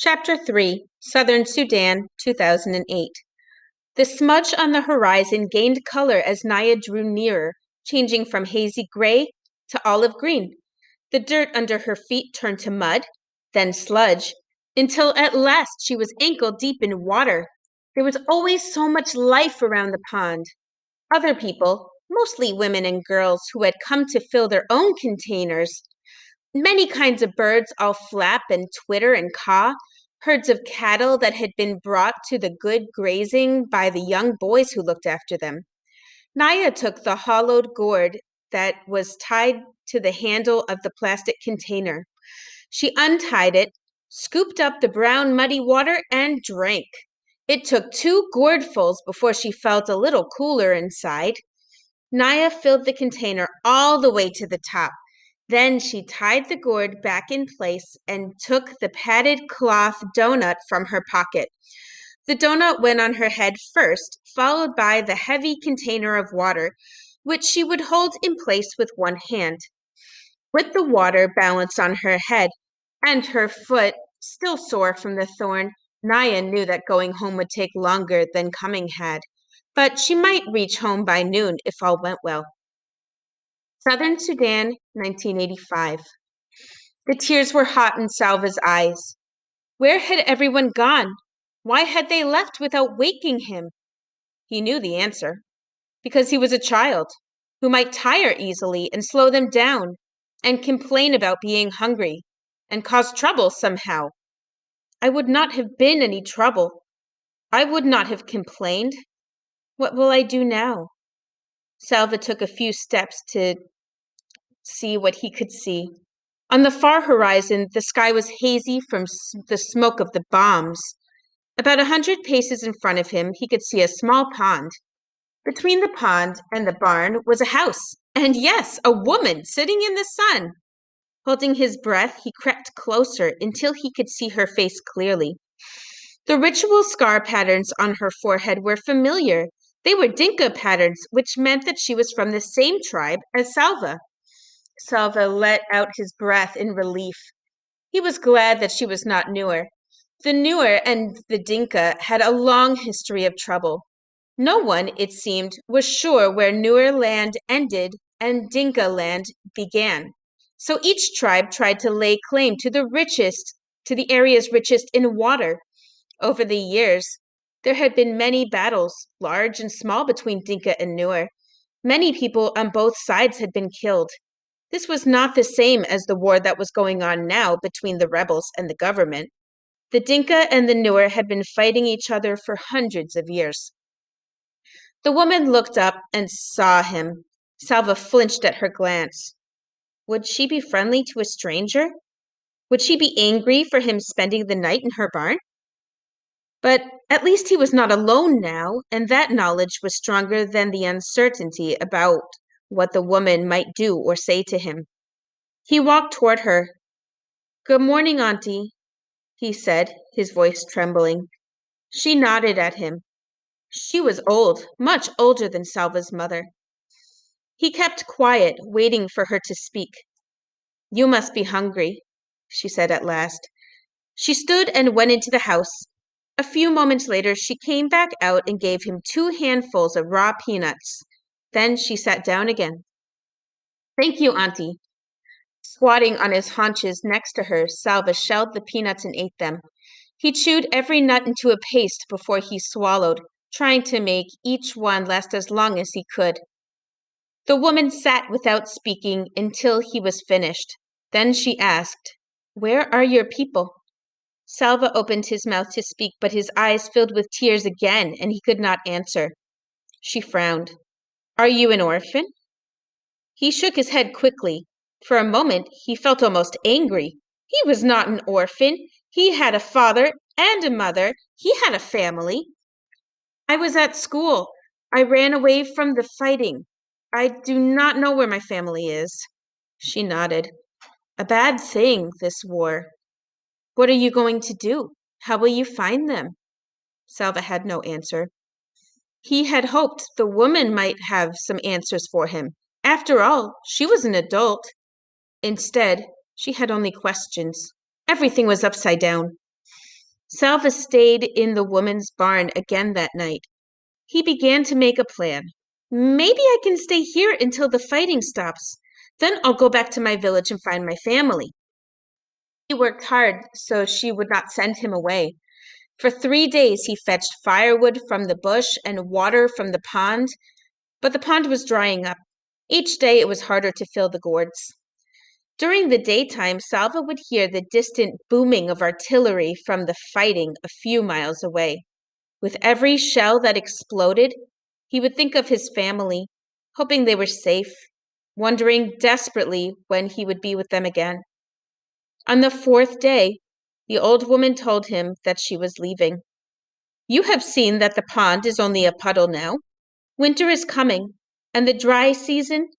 Chapter 3, Southern Sudan, 2008. The smudge on the horizon gained color as Naya drew nearer, changing from hazy gray to olive green. The dirt under her feet turned to mud, then sludge, until at last she was ankle deep in water. There was always so much life around the pond. Other people, mostly women and girls who had come to fill their own containers. Many kinds of birds all flap and twitter and caw, herds of cattle that had been brought to the good grazing by the young boys who looked after them. Naya took the hollowed gourd that was tied to the handle of the plastic container. She untied it, scooped up the brown muddy water, and drank. It took 2 gourdfuls before she felt a little cooler inside. Naya filled the container all the way to the top. Then she tied the gourd back in place and took the padded cloth donut from her pocket. The donut went on her head first, followed by the heavy container of water, which she would hold in place with one hand. With the water balanced on her head and her foot still sore from the thorn, Naya knew that going home would take longer than coming had, but she might reach home by noon if all went well. Southern Sudan, 1985. The tears were hot in Salva's eyes. Where had everyone gone? Why had they left without waking him? He knew the answer. Because he was a child who might tire easily and slow them down and complain about being hungry and cause trouble somehow. I would not have been any trouble. I would not have complained. What will I do now? Salva took a few steps to see what he could see. On the far horizon, the sky was hazy from the smoke of the bombs. About 100 paces in front of him, he could see a small pond. Between the pond and the barn was a house, and yes, a woman sitting in the sun. Holding his breath, he crept closer until he could see her face clearly. The ritual scar patterns on her forehead were familiar. They were Dinka patterns, which meant that she was from the same tribe as Salva. Salva let out his breath in relief. He was glad that she was not Nuer. The Nuer and the Dinka had a long history of trouble. No one, it seemed, was sure where Nuer land ended and Dinka land began. So each tribe tried to lay claim to the area's richest in water. Over the years, there had been many battles, large and small, between Dinka and Nuer. Many people on both sides had been killed. This was not the same as the war that was going on now between the rebels and the government. The Dinka and the Nuer had been fighting each other for hundreds of years. The woman looked up and saw him. Salva flinched at her glance. Would she be friendly to a stranger? Would she be angry for him spending the night in her barn? But at least he was not alone now, and that knowledge was stronger than the uncertainty about what the woman might do or say to him. He walked toward her. Good morning, Auntie, he said, his voice trembling. She nodded at him. She was old, much older than Salva's mother. He kept quiet, waiting for her to speak. You must be hungry, she said at last. She stood and went into the house. A few moments later, she came back out and gave him 2 handfuls of raw peanuts. Then she sat down again. Thank you, Auntie. Squatting on his haunches next to her, Salva shelled the peanuts and ate them. He chewed every nut into a paste before he swallowed, trying to make each one last as long as he could. The woman sat without speaking until he was finished. Then she asked, Where are your people? Salva opened his mouth to speak, but his eyes filled with tears again, and he could not answer. She frowned. Are you an orphan? He shook his head quickly. For a moment, he felt almost angry. He was not an orphan. He had a father and a mother. He had a family. I was at school. I ran away from the fighting. I do not know where my family is. She nodded. A bad thing, this war. What are you going to do? How will you find them? Salva had no answer. He had hoped the woman might have some answers for him. After all, she was an adult. Instead, she had only questions. Everything was upside down. Salva stayed in the woman's barn again that night. He began to make a plan. Maybe I can stay here until the fighting stops. Then I'll go back to my village and find my family. He worked hard so she would not send him away. For 3 days he fetched firewood from the bush and water from the pond, but the pond was drying up. Each day it was harder to fill the gourds. During the daytime, Salva would hear the distant booming of artillery from the fighting a few miles away. With every shell that exploded, he would think of his family, hoping they were safe, wondering desperately when he would be with them again. On the fourth day, the old woman told him that she was leaving. You have seen that the pond is only a puddle now. Winter is coming, and the dry season,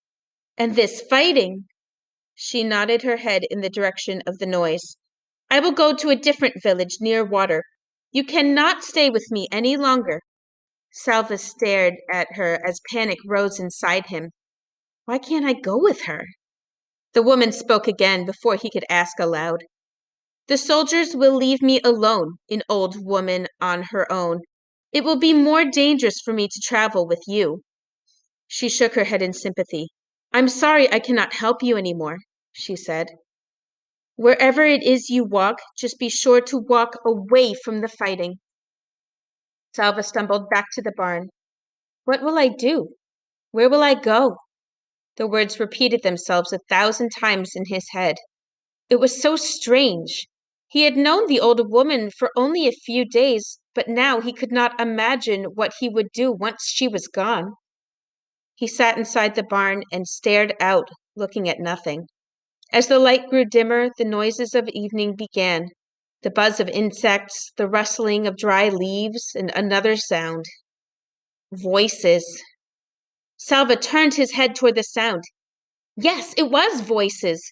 and this fighting. She nodded her head in the direction of the noise. I will go to a different village near water. You cannot stay with me any longer. Salva stared at her as panic rose inside him. Why can't I go with her? The woman spoke again before he could ask aloud. The soldiers will leave me alone, an old woman on her own. It will be more dangerous for me to travel with you. She shook her head in sympathy. I'm sorry I cannot help you anymore, she said. Wherever it is you walk, just be sure to walk away from the fighting. Salva stumbled back to the barn. What will I do? Where will I go? The words repeated themselves 1,000 times in his head. It was so strange. He had known the old woman for only a few days, but now he could not imagine what he would do once she was gone. He sat inside the barn and stared out, looking at nothing. As the light grew dimmer, the noises of evening began. The buzz of insects, the rustling of dry leaves, and another sound. Voices. Salva turned his head toward the sound. Yes, it was voices.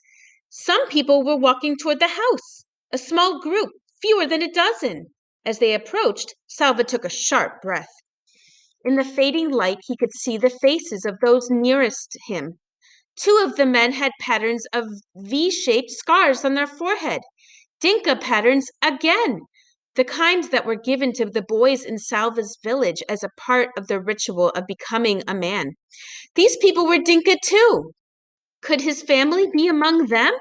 Some people were walking toward the house. A small group, fewer than a dozen. As they approached, Salva took a sharp breath. In the fading light, he could see the faces of those nearest him. 2 of the men had patterns of V-shaped scars on their forehead. Dinka patterns again, the kind that were given to the boys in Salva's village as a part of the ritual of becoming a man. These people were Dinka too. Could his family be among them?